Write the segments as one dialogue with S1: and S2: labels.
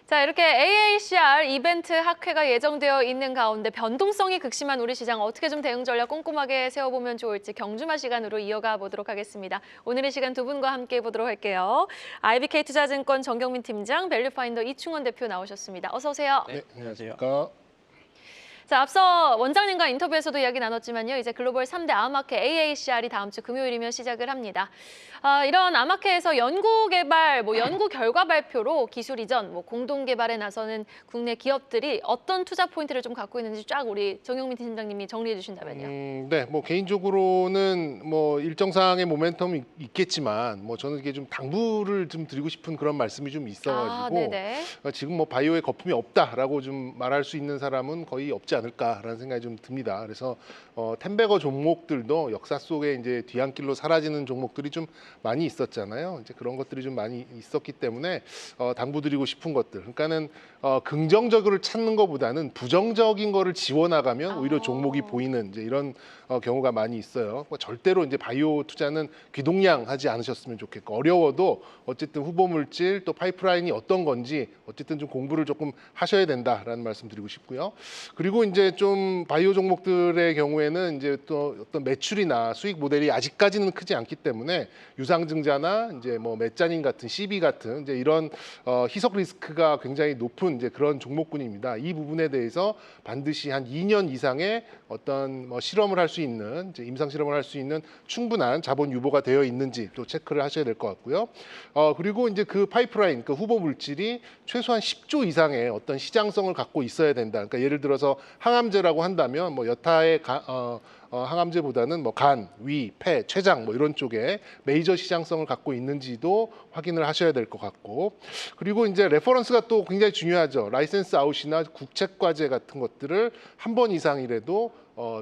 S1: 자, 이렇게 AACR 이벤트 학회가 예정되어 있는 가운데 변동성이 극심한 우리 시장 어떻게 좀 대응 전략 꼼꼼하게 세워보면 좋을지 경주마 시간으로 이어가 보도록 하겠습니다. 오늘의 시간 두 분과 함께 보도록 할게요. IBK 투자증권 정경민 팀장, 밸류파인더 이충원 대표 나오셨습니다. 어서 오세요.
S2: 네, 안녕하세요.
S1: 자, 앞서 원장님과 인터뷰에서도 이야기 나눴지만요. 이제 글로벌 3대 암학회 AACR이 다음 주 금요일이면 시작을 합니다. 이런 암학회에서 연구 개발, 연구 결과 발표로 기술 이전, 공동 개발에 나서는 국내 기업들이 어떤 투자 포인트를 좀 갖고 있는지 쫙 우리 정경민 팀장님이 정리해 주신다면요.
S2: 네, 개인적으로는 일정상의 모멘텀이 있겠지만 저는 이게 좀 당부를 좀 드리고 싶은 그런 말씀이 좀 있어가지고
S1: 네네.
S2: 지금 바이오에 거품이 없다라고 좀 말할 수 있는 사람은 거의 없지 않을까라는 생각이 좀 듭니다. 그래서 텐베거 종목들도 역사 속에 이제 뒤안길로 사라지는 종목들이 좀 많이 있었잖아요. 이제 그런 것들이 좀 많이 있었기 때문에 당부드리고 싶은 것들. 그러니까는 긍정적으로 찾는 것보다는 부정적인 거를 지워나가면 오히려 종목이 보이는 이제 이런 경우가 많이 있어요. 절대로 이제 바이오 투자는 귀동냥하지 않으셨으면 좋겠고 어려워도 어쨌든 후보 물질 또 파이프라인이 어떤 건지 어쨌든 좀 공부를 조금 하셔야 된다라는 말씀 드리고 싶고요. 그리고 이제 좀 바이오 종목들의 경우에는 이제 또 어떤 매출이나 수익 모델이 아직까지는 크지 않기 때문에 유상증자나 이제 메자닌 같은 CB 같은 이제 이런 희석 리스크가 굉장히 높은 이제 그런 종목군입니다. 이 부분에 대해서 반드시 한 2년 이상의 어떤 실험을 할 수 있는 이제 임상 실험을 할 수 있는 충분한 자본 유보가 되어 있는지 또 체크를 하셔야 될 것 같고요. 그리고 이제 그 파이프라인, 그 후보 물질이 최소한 10조 이상의 어떤 시장성을 갖고 있어야 된다. 그러니까 예를 들어서 항암제라고 한다면 여타의 항암제보다는 간, 위, 폐, 췌장 이런 쪽에 메이저 시장성을 갖고 있는지도 확인을 하셔야 될 것 같고, 그리고 이제 레퍼런스가 또 굉장히 중요하죠. 라이센스 아웃이나 국책과제 같은 것들을 한 번 이상이라도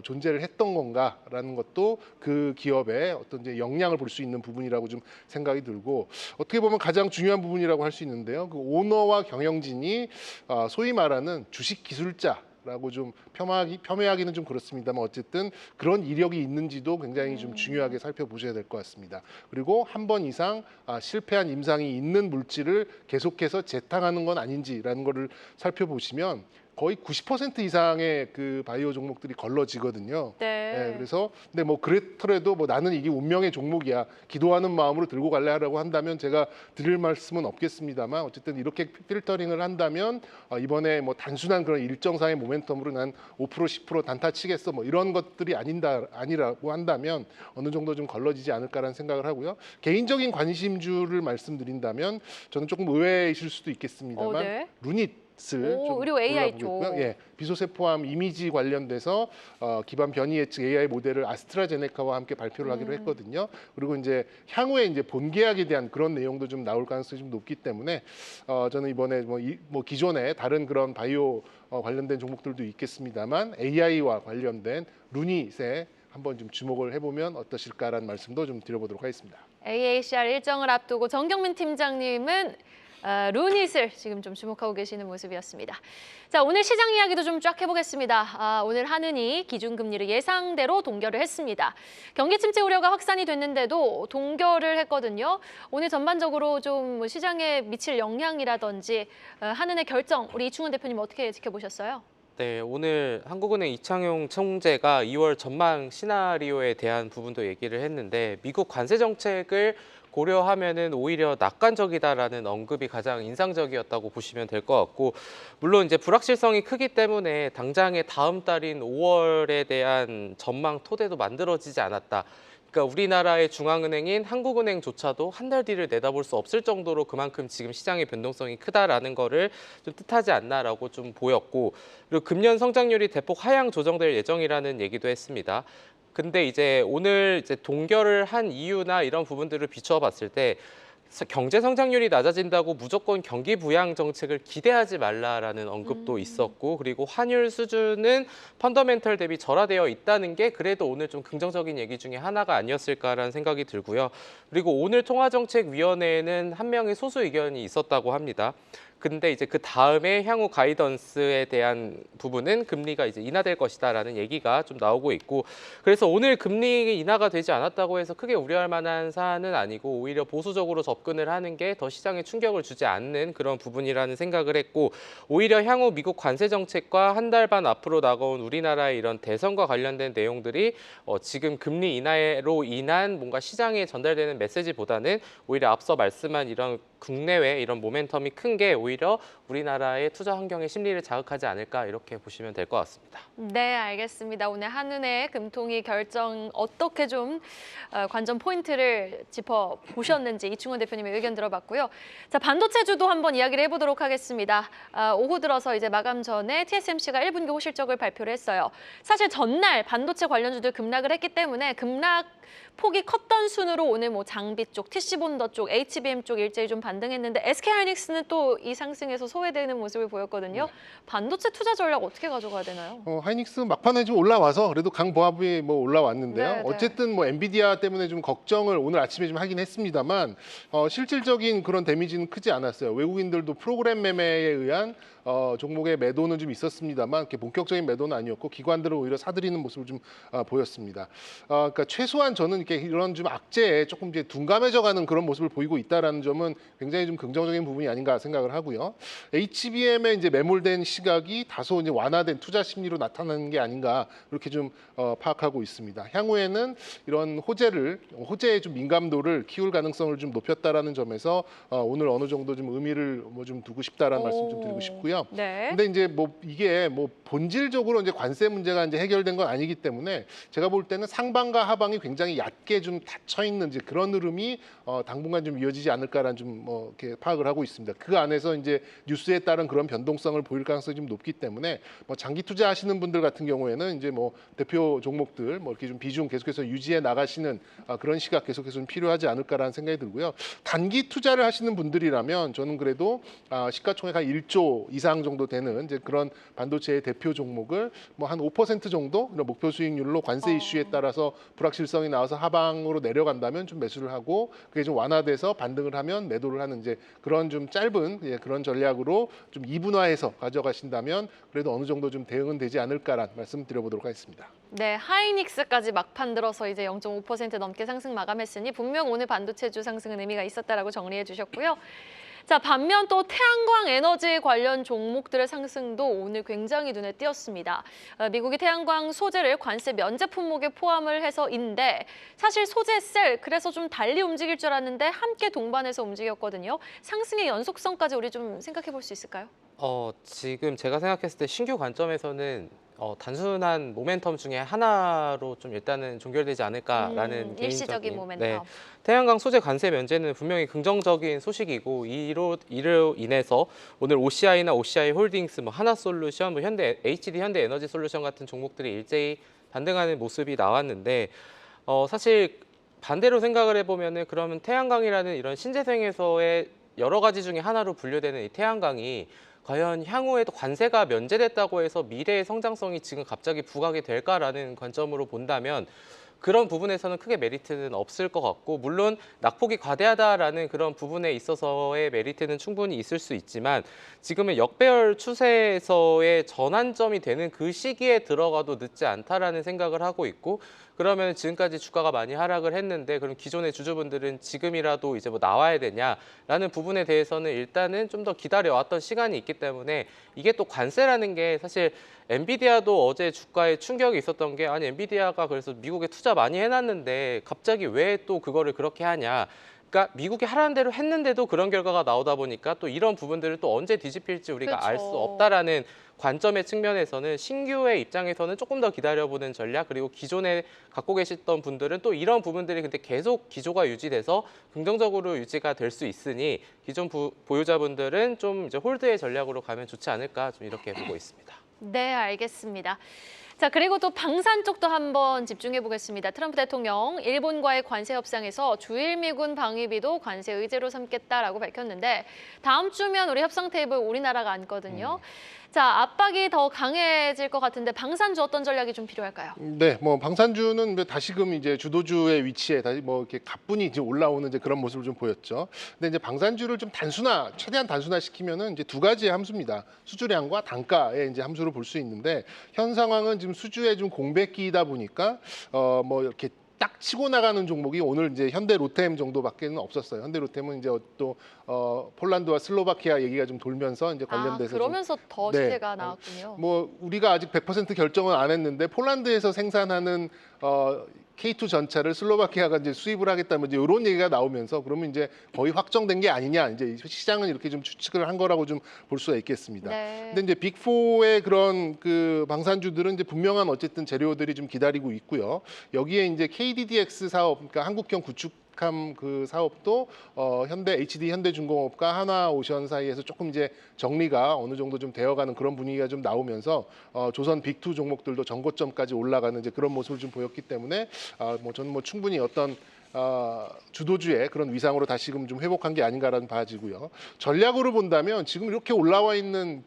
S2: 존재를 했던 건가라는 것도 그 기업의 어떤 이제 역량을 볼 수 있는 부분이라고 좀 생각이 들고, 어떻게 보면 가장 중요한 부분이라고 할 수 있는데요. 그 오너와 경영진이 소위 말하는 주식 기술자라고 좀 폄훼하기는 좀 그렇습니다만 어쨌든 그런 이력이 있는지도 굉장히 좀 중요하게 살펴보셔야 될 것 같습니다. 그리고 한 번 이상 실패한 임상이 있는 물질을 계속해서 재탕하는 건 아닌지라는 거를 살펴보시면 거의 90% 이상의 그 바이오 종목들이 걸러지거든요.
S1: 네.
S2: 그래서 근데 그렇더라도 나는 이게 운명의 종목이야, 기도하는 마음으로 들고 갈래 하라고 한다면 제가 드릴 말씀은 없겠습니다만 어쨌든 이렇게 필터링을 한다면 이번에 단순한 그런 일정상의 모멘텀으로 난 5% 10% 단타 치겠어 이런 것들이 아니라고 한다면 어느 정도 좀 걸러지지 않을까라는 생각을 하고요. 개인적인 관심주를 말씀드린다면 저는 조금 의외이실 수도 있겠습니다만
S1: 네.
S2: 루닛
S1: 의료 AI 쪽.
S2: 비소세포암 이미지 관련돼서 기반 변이 예측 AI 모델을 아스트라제네카와 함께 발표를 하기로 했거든요. 그리고 이제 향후에 이제 본계약에 대한 그런 내용도 좀 나올 가능성이 좀 높기 때문에 저는 이번에 기존에 다른 그런 바이오 관련된 종목들도 있겠습니다만 AI와 관련된 루닛에 한번 좀 주목을 해보면 어떠실까라는 말씀도 좀 드려보도록 하겠습니다.
S1: AACR 일정을 앞두고 정경민 팀장님은 루닛을 지금 좀 주목하고 계시는 모습이었습니다. 자, 오늘 시장 이야기도 좀 쫙 해보겠습니다. 오늘 한은이 기준금리를 예상대로 동결을 했습니다. 경기 침체 우려가 확산이 됐는데도 동결을 했거든요. 오늘 전반적으로 좀 시장에 미칠 영향이라든지 한은의 결정, 우리 이충원 대표님 어떻게 지켜보셨어요?
S3: 네, 오늘 한국은행 이창용 총재가 2월 전망 시나리오에 대한 부분도 얘기를 했는데 미국 관세 정책을 고려하면은 오히려 낙관적이다라는 언급이 가장 인상적이었다고 보시면 될 것 같고, 물론 이제 불확실성이 크기 때문에 당장의 다음 달인 5월에 대한 전망 토대도 만들어지지 않았다. 그러니까 우리나라의 중앙은행인 한국은행조차도 한 달 뒤를 내다볼 수 없을 정도로 그만큼 지금 시장의 변동성이 크다라는 거를 좀 뜻하지 않나라고 좀 보였고, 그리고 금년 성장률이 대폭 하향 조정될 예정이라는 얘기도 했습니다. 근데 이제 오늘 이제 동결을 한 이유나 이런 부분들을 비추어 봤을 때 경제 성장률이 낮아진다고 무조건 경기 부양 정책을 기대하지 말라라는 언급도 있었고, 그리고 환율 수준은 펀더멘털 대비 절하되어 있다는 게 그래도 오늘 좀 긍정적인 얘기 중에 하나가 아니었을까라는 생각이 들고요. 그리고 오늘 통화정책위원회에는 한 명의 소수 의견이 있었다고 합니다. 근데 이제 그 다음에 향후 가이던스에 대한 부분은 금리가 이제 인하될 것이다라는 얘기가 좀 나오고 있고, 그래서 오늘 금리 인하가 되지 않았다고 해서 크게 우려할 만한 사안은 아니고 오히려 보수적으로 접근을 하는 게 더 시장에 충격을 주지 않는 그런 부분이라는 생각을 했고, 오히려 향후 미국 관세 정책과 한 달 반 앞으로 다가온 우리나라의 이런 대선과 관련된 내용들이 지금 금리 인하로 인한 뭔가 시장에 전달되는 메시지보다는 오히려 앞서 말씀한 이런 국내외 이런 모멘텀이 큰 게 오히려 우리나라의 투자 환경의 심리를 자극하지 않을까 이렇게 보시면 될 것 같습니다.
S1: 네, 알겠습니다. 오늘 한은의 금통위 결정 어떻게 좀 관전 포인트를 짚어보셨는지 이충원 대표님의 의견 들어봤고요. 자, 반도체주도 한번 이야기를 해보도록 하겠습니다. 오후 들어서 이제 마감 전에 TSMC가 1분기 호실적을 발표를 했어요. 사실 전날 반도체 관련주들 급락을 했기 때문에 급락 폭이 컸던 순으로 오늘 뭐 장비 쪽, TC본더 쪽, HBM 쪽 일제히 좀 반등했는데 SK하이닉스는 또 이 상승에서 소외되는 모습을 보였거든요. 반도체 투자 전략 어떻게 가져가야 되나요?
S2: 하이닉스 막판에 좀 올라와서 그래도 강보합이 뭐 올라왔는데요.
S1: 네, 네.
S2: 어쨌든 뭐 엔비디아 때문에 좀 걱정을 오늘 아침에 좀 하긴 했습니다만 실질적인 그런 데미지는 크지 않았어요. 외국인들도 프로그램 매매에 의한 종목의 매도는 좀 있었습니다만 이렇게 본격적인 매도는 아니었고 기관들은 오히려 사들이는 모습을 좀 보였습니다. 그러니까 최소한 저는 이렇게 이런 좀 악재에 조금 이제 둔감해져가는 그런 모습을 보이고 있다라는 점은 굉장히 좀 긍정적인 부분이 아닌가 생각을 하고요. HBM에 이제 매몰된 시각이 다소 이제 완화된 투자 심리로 나타나는 게 아닌가 이렇게 좀 파악하고 있습니다. 향후에는 이런 호재의 좀 민감도를 키울 가능성을 좀 높였다라는 점에서 오늘 어느 정도 좀 의미를 뭐 좀 두고 싶다라는 말씀 좀 드리고 싶고요.
S1: 네.
S2: 근데 이제 뭐 이게 뭐 본질적으로 이제 관세 문제가 이제 해결된 건 아니기 때문에 제가 볼 때는 상방과 하방이 굉장히 얕게 좀 닫혀 있는 이제 그런 흐름이 당분간 좀 이어지지 않을까라는 좀 뭐 이렇게 파악을 하고 있습니다. 그 안에서 이제 뉴스에 따른 그런 변동성을 보일 가능성이 좀 높기 때문에 뭐 장기 투자하시는 분들 같은 경우에는 이제 뭐 대표 종목들 뭐 이렇게 좀 비중 계속해서 유지해 나가시는 그런 시각 계속해서 좀 필요하지 않을까라는 생각이 들고요. 단기 투자를 하시는 분들이라면 저는 그래도 시가총액 한 1조 이상 정도 되는 이제 그런 반도체의 대표 종목을 뭐 한 5% 정도 이런 목표 수익률로 관세 이슈에 따라서 불확실성이 나와서 하방으로 내려간다면 좀 매수를 하고 그게 좀 완화돼서 반등을 하면 매도를 하는 이제 그런 좀 짧은 그런 전략으로 좀 이분화해서 가져가신다면 그래도 어느 정도 좀 대응은 되지 않을까라는 말씀 드려보도록 하겠습니다.
S1: 네, 하이닉스까지 막판 들어서 이제 0.5% 넘게 상승 마감했으니 분명 오늘 반도체주 상승은 의미가 있었다라고 정리해 주셨고요. 자, 반면 또 태양광 에너지 관련 종목들의 상승도 오늘 굉장히 눈에 띄었습니다. 미국이 태양광 소재를 관세 면제 품목에 포함을 해서인데 사실 소재 셀 그래서 좀 달리 움직일 줄 알았는데 함께 동반해서 움직였거든요. 상승의 연속성까지 우리 좀 생각해 볼 수 있을까요?
S3: 지금 제가 생각했을 때 신규 관점에서는 단순한 모멘텀 중에 하나로 좀 일단은 종결되지 않을까라는
S1: 일시적인
S3: 개인적인
S1: 모멘텀.
S3: 태양광 소재 관세 면제는 분명히 긍정적인 소식이고 이로 인해서 오늘 OCI나 OCI 홀딩스, 뭐 하나솔루션, 뭐 현대 HD 현대 에너지 솔루션 같은 종목들이 일제히 반등하는 모습이 나왔는데 사실 반대로 생각을 해보면은 그러면 태양광이라는 이런 신재생에서의 여러 가지 중에 하나로 분류되는 이 태양광이 과연 향후에도 관세가 면제됐다고 해서 미래의 성장성이 지금 갑자기 부각이 될까라는 관점으로 본다면 그런 부분에서는 크게 메리트는 없을 것 같고, 물론 낙폭이 과대하다라는 그런 부분에 있어서의 메리트는 충분히 있을 수 있지만 지금은 역배열 추세에서의 전환점이 되는 그 시기에 들어가도 늦지 않다라는 생각을 하고 있고, 그러면 지금까지 주가가 많이 하락을 했는데 그럼 기존의 주주분들은 지금이라도 이제 뭐 나와야 되냐라는 부분에 대해서는 일단은 좀 더 기다려왔던 시간이 있기 때문에 이게 또 관세라는 게 사실 엔비디아도 어제 주가에 충격이 있었던 게 아니 엔비디아가 그래서 미국에 투자 많이 해놨는데 갑자기 왜 또 그거를 그렇게 하냐. 그러니까 미국이 하라는 대로 했는데도 그런 결과가 나오다 보니까 또 이런 부분들을 또 언제 뒤집힐지 우리가 알 수
S1: 그렇죠.
S3: 없다라는 관점의 측면에서는 신규의 입장에서는 조금 더 기다려보는 전략, 그리고 기존에 갖고 계셨던 분들은 또 이런 부분들이 근데 계속 기조가 유지돼서 긍정적으로 유지가 될 수 있으니 기존 보유자분들은 좀 이제 홀드의 전략으로 가면 좋지 않을까 좀 이렇게 보고 있습니다.
S1: 네, 알겠습니다. 자, 그리고 또 방산 쪽도 한번 집중해 보겠습니다. 트럼프 대통령 일본과의 관세 협상에서 주일 미군 방위비도 관세 의제로 삼겠다라고 밝혔는데 다음 주면 우리 협상 테이블 우리나라가 앉거든요. 자, 압박이 더 강해질 것 같은데 방산주 어떤 전략이 좀 필요할까요?
S2: 네, 뭐 방산주는 다시금 이제 주도주의 위치에 다시 뭐 이렇게 가뿐히 이제 올라오는 이제 그런 모습을 좀 보였죠. 근데 이제 방산주를 좀 최대한 단순화시키면은 이제 두 가지의 함수입니다. 수주량과 단가의 이제 함수로 볼 수 있는데 현 상황은 지금 수주에 좀 공백기이다 보니까 뭐 이렇게 딱 치고 나가는 종목이 오늘 이제 현대 로템 정도밖에는 없었어요. 현대 로템은 이제 또 폴란드와 슬로바키아 얘기가 좀 돌면서 이제 관련돼서
S1: 그러면서 더
S2: 네.
S1: 시세가 나왔군요.
S2: 뭐 우리가 아직 100% 결정은 안 했는데 폴란드에서 생산하는 K2 전차를 슬로바키아가 이제 수입을 하겠다면 이제 이런 얘기가 나오면서 그러면 이제 거의 확정된 게 아니냐 이제 시장은 이렇게 좀 추측을 한 거라고 좀 볼 수가 있겠습니다.
S1: 네.
S2: 근데 이제 빅4의 그런 그 방산주들은 이제 분명한 어쨌든 재료들이 좀 기다리고 있고요. 여기에 이제 KDDX 사업, 그러니까 한국형 구축함 그 사업도 현대 HD 현대중공업과 하나오션 사이에서 조금 이제 정리가 어느 정도 좀 되어가는 그런 분위기가 좀 나오면서 조선 빅2 종목들도 전고점까지 올라가는 이제 그런 모습을 좀 보였기 때문에 뭐 저는 뭐 충분히 어떤 주도주의 그런 위상으로 다시금 좀 회복한 게 아닌가라는 봐지고요. 전략으로 본다면 지금 이렇게 올라와 있는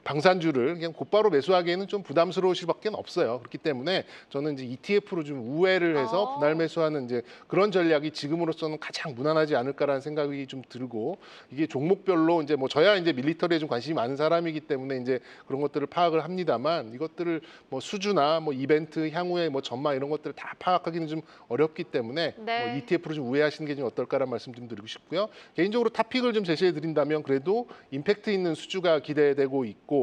S2: 방산주를 그냥 곧바로 매수하기에는 좀 부담스러울 수밖에 없어요. 그렇기 때문에 저는 이제 ETF로 좀 우회를 해서 분할 매수하는 이제 그런 전략이 지금으로서는 가장 무난하지 않을까라는 생각이 좀 들고 이게 종목별로 이제 뭐 저야 이제 밀리터리에 좀 관심이 많은 사람이기 때문에 이제 그런 것들을 파악을 합니다만 이것들을 뭐 수주나 뭐 이벤트 향후에 뭐 전망 이런 것들을 다 파악하기는 좀 어렵기 때문에
S1: 네.
S2: 뭐 ETF로 좀 우회하시는 게 좀 어떨까라는 말씀 좀 드리고 싶고요. 개인적으로 탑픽을 좀 제시해 드린다면 그래도 임팩트 있는 수주가 기대되고 있고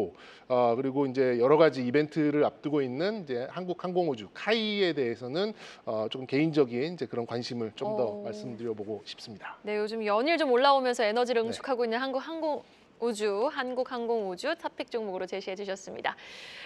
S2: 그리고 이제 여러 가지 이벤트를 앞두고 있는 이제 한국항공우주 카이에 대해서는 조금 개인적인 이제 그런 관심을 좀 더 말씀드려보고 싶습니다.
S1: 네, 요즘 연일 좀 올라오면서 에너지를
S2: 네.
S1: 응축하고 있는 한국항공우주 탑픽 종목으로 제시해 주셨습니다.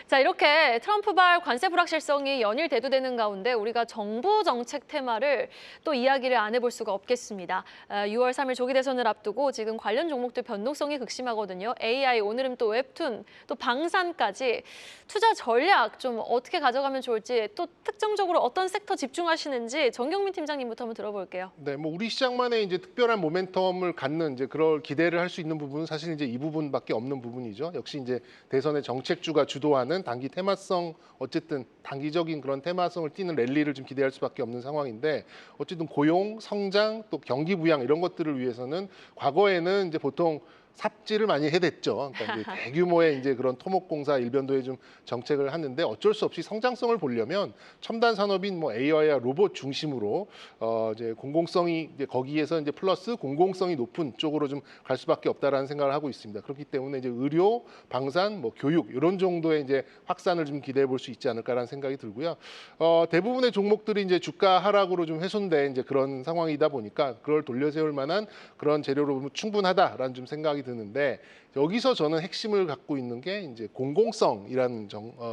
S1: 자, 이렇게 트럼프발 관세 불확실성이 연일 대두되는 가운데 우리가 정부 정책 테마를 또 이야기를 안 해볼 수가 없겠습니다. 6월 3일 조기 대선을 앞두고 지금 관련 종목들 변동성이 극심하거든요. AI, 오늘은 또 웹툰, 또 방산까지 투자 전략 좀 어떻게 가져가면 좋을지 또 특정적으로 어떤 섹터 집중하시는지 정경민 팀장님부터 한번 들어볼게요.
S2: 네, 뭐 우리 시장만의 이제 특별한 모멘텀을 갖는 이제 그럴 기대를 할 수 있는 부분은 사실 이제 이 부분밖에 없는 부분이죠. 역시 이제 대선의 정책주가 주도하는 단기 테마성 어쨌든 단기적인 그런 테마성을 띠는 랠리를 좀 기대할 수밖에 없는 상황인데 어쨌든 고용, 성장, 또 경기 부양 이런 것들을 위해서는 과거에는 이제 보통 삽질을 많이 해댔죠. 그러니까 이제 대규모의 이제 그런 토목공사 일변도에 좀 정책을 하는데 어쩔 수 없이 성장성을 보려면 첨단 산업인 뭐 AI와 로봇 중심으로 이제 공공성이 이제 거기에서 이제 플러스 공공성이 높은 쪽으로 좀 갈 수밖에 없다라는 생각을 하고 있습니다. 그렇기 때문에 이제 의료, 방산, 뭐 교육 이런 정도의 이제 확산을 좀 기대해 볼 수 있지 않을까라는 생각이 들고요. 대부분의 종목들이 이제 주가 하락으로 좀 훼손된 이제 그런 상황이다 보니까 그걸 돌려 세울 만한 그런 재료로 보면 충분하다라는 좀 생각이 드는데 여기서 저는 핵심을 갖고 있는 게 이제 공공성이라는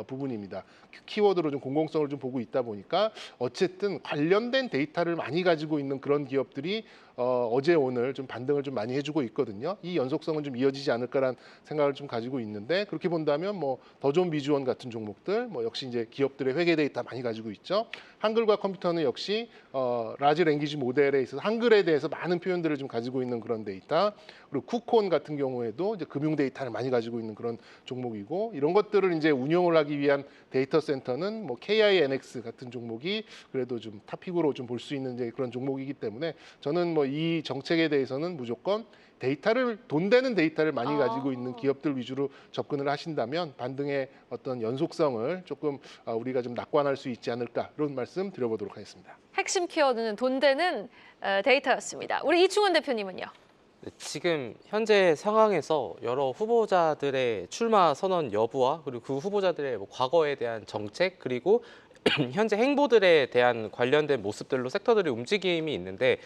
S2: 부분입니다. 키워드로 좀 공공성을 좀 보고 있다 보니까 어쨌든 관련된 데이터를 많이 가지고 있는 그런 기업들이 어제 오늘 좀 반등을 좀 많이 해주고 있거든요. 이 연속성은 좀 이어지지 않을까라는 생각을 좀 가지고 있는데 그렇게 본다면 뭐 더 좋은 비주원 같은 종목들, 뭐 역시 이제 기업들의 회계 데이터 많이 가지고 있죠. 한글과 컴퓨터는 역시 라지 랭귀지 모델에 있어서 한글에 대해서 많은 표현들을 좀 가지고 있는 그런 데이터. 그리고 쿠콘 같은 경우에도 이제 금융 데이터를 많이 가지고 있는 그런 종목이고 이런 것들을 이제 운영을 하기 위한 데이터 센터는 뭐 KINX 같은 종목이 그래도 좀 탑픽으로 좀 볼 수 있는 이제 그런 종목이기 때문에 저는 뭐 이 정책에 대해서는 무조건 돈 되는 데이터를 많이 가지고 있는 기업들 위주로 접근을 하신다면 반등의 어떤 연속성을 조금 우리가 좀 낙관할 수 있지 않을까 이런 말씀 드려보도록 하겠습니다.
S1: 핵심 키워드는 돈 되는 데이터였습니다. 우리 이충원 대표님은요?
S3: 네, 지금 현재 상황에서 여러 후보자들의 출마 선언 여부와 그리고 그 후보자들의 뭐 과거에 대한 정책 그리고 현재 행보들에 대한 관련된 모습들로 섹터들이 움직임이 있는데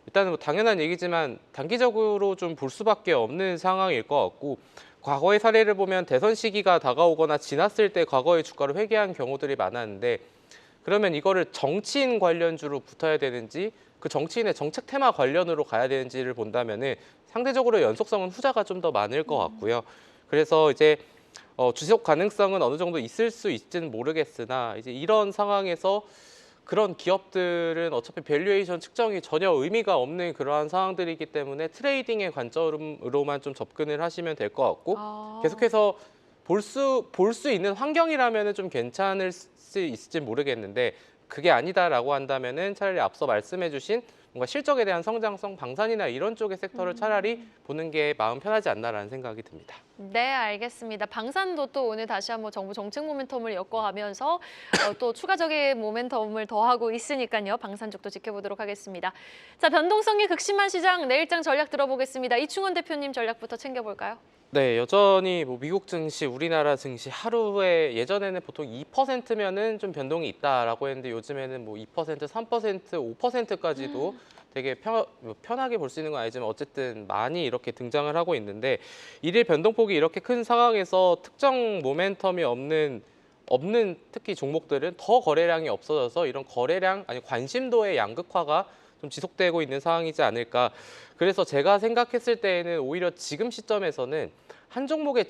S3: 일단은 뭐 당연한 얘기지만 단기적으로 좀 볼 수밖에 없는 상황일 것 같고 과거의 사례를 보면 대선 시기가 다가오거나 지났을 때 과거의 주가를 회귀한 경우들이 많았는데 그러면 이거를 정치인 관련주로 붙어야 되는지 그 정치인의 정책 테마 관련으로 가야 되는지를 본다면은 상대적으로 연속성은 후자가 좀 더 많을 것 같고요. 그래서 이제 지속 가능성은 어느 정도 있을 수 있지는 모르겠으나 이제 이런 상황에서 그런 기업들은 어차피 밸류에이션 측정이 전혀 의미가 없는 그러한 상황들이기 때문에 트레이딩의 관점으로만 좀 접근을 하시면 될 것 같고 계속해서 볼 수 있는 환경이라면 좀 괜찮을 수 있을지 모르겠는데 그게 아니다라고 한다면은 차라리 앞서 말씀해주신 뭔가 실적에 대한 성장성, 방산이나 이런 쪽의 섹터를 차라리 보는 게 마음 편하지 않나라는 생각이 듭니다.
S1: 네, 알겠습니다. 방산도 또 오늘 다시 한번 정부 정책 모멘텀을 엮어가면서 또 추가적인 모멘텀을 더하고 있으니까요. 방산 쪽도 지켜보도록 하겠습니다. 자, 변동성이 극심한 시장 내일장 전략 들어보겠습니다. 이충원 대표님 전략부터 챙겨볼까요?
S3: 네, 여전히 뭐 미국 증시, 우리나라 증시 하루에 예전에는 보통 2%면은 좀 변동이 있다라고 했는데 요즘에는 뭐 2%, 3%, 5%까지도 되게 편하게 볼 수 있는 건 아니지만 어쨌든 많이 이렇게 등장을 하고 있는데 일일 변동폭이 이렇게 큰 상황에서 특정 모멘텀이 없는 특히 종목들은 더 거래량이 없어져서 이런 거래량 아니 관심도의 양극화가 좀 지속되고 있는 상황이지 않을까. 그래서 제가 생각했을 때에는 오히려 지금 시점에서는 한 종목에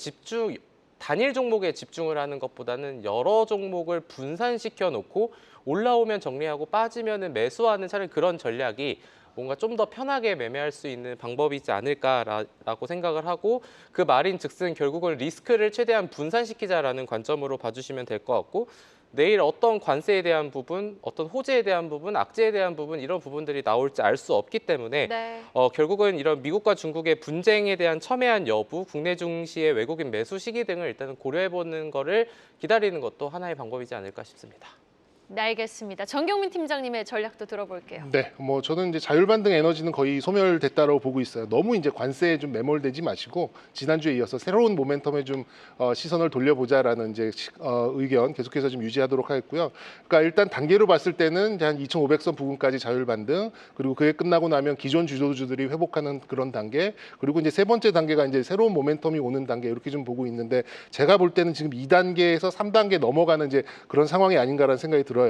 S3: 단일 종목에 집중을 하는 것보다는 여러 종목을 분산시켜 놓고 올라오면 정리하고 빠지면은 매수하는 차라리 그런 전략이 뭔가 좀 더 편하게 매매할 수 있는 방법이지 않을까라고 생각을 하고 그 말인즉슨 결국은 리스크를 최대한 분산시키자라는 관점으로 봐주시면 될 것 같고 내일 어떤 관세에 대한 부분, 어떤 호재에 대한 부분, 악재에 대한 부분 이런 부분들이 나올지 알 수 없기 때문에
S1: 네.
S3: 결국은 이런 미국과 중국의 분쟁에 대한 첨예한 여부, 국내 증시의 외국인 매수 시기 등을 일단은 고려해보는 거를 기다리는 것도 하나의 방법이지 않을까 싶습니다.
S1: 네, 알겠습니다. 정경민 팀장님의 전략도 들어볼게요.
S2: 네, 뭐 저는 이제 자율반등 에너지는 거의 소멸됐다라고 보고 있어요. 너무 이제 관세에 좀 매몰되지 마시고 지난주에 이어서 새로운 모멘텀에 좀 시선을 돌려보자라는 이제 의견 계속해서 좀 유지하도록 하겠고요. 그러니까 일단 단계로 봤을 때는 이제 한 2,500선 부근까지 자율반등, 그리고 그게 끝나고 나면 기존 주도주들이 회복하는 그런 단계, 그리고 이제 세 번째 단계가 이제 새로운 모멘텀이 오는 단계 이렇게 좀 보고 있는데 제가 볼 때는 지금 2단계에서 3단계 넘어가는 이제 그런 상황이 아닌가라는 생각이 들어요.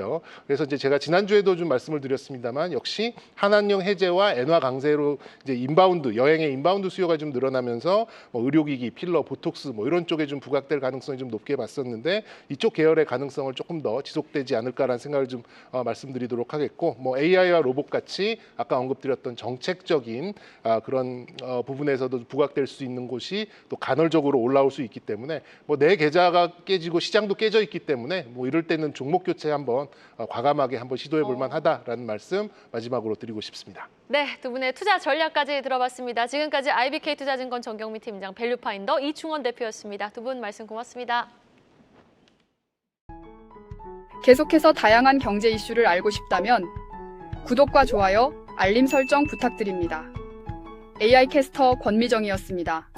S2: 그래서 이제 제가 지난주에도 좀 말씀을 드렸습니다만 역시 한한령 해제와 엔화 강세로 이제 인바운드 여행의 인바운드 수요가 좀 늘어나면서 뭐 의료기기, 필러, 보톡스 뭐 이런 쪽에 좀 부각될 가능성이 좀 높게 봤었는데 이쪽 계열의 가능성을 조금 더 지속되지 않을까라는 생각을 좀 말씀드리도록 하겠고 뭐 AI와 로봇 같이 아까 언급드렸던 정책적인 그런 부분에서도 부각될 수 있는 곳이 또 간헐적으로 올라올 수 있기 때문에 뭐 내 계좌가 깨지고 시장도 깨져 있기 때문에 뭐 이럴 때는 종목 교체 한번 과감하게 한번 시도해 볼 만하다라는 말씀 마지막으로 드리고 싶습니다.
S1: 네, 두 분의 투자 전략까지 들어봤습니다. 지금까지 IBK투자증권 정경민 팀장, 밸류파인더 이충원 대표였습니다. 두 분 말씀 고맙습니다.
S4: 계속해서 다양한 경제 이슈를 알고 싶다면 구독과 좋아요, 알림 설정 부탁드립니다. AI 캐스터 권미정이었습니다.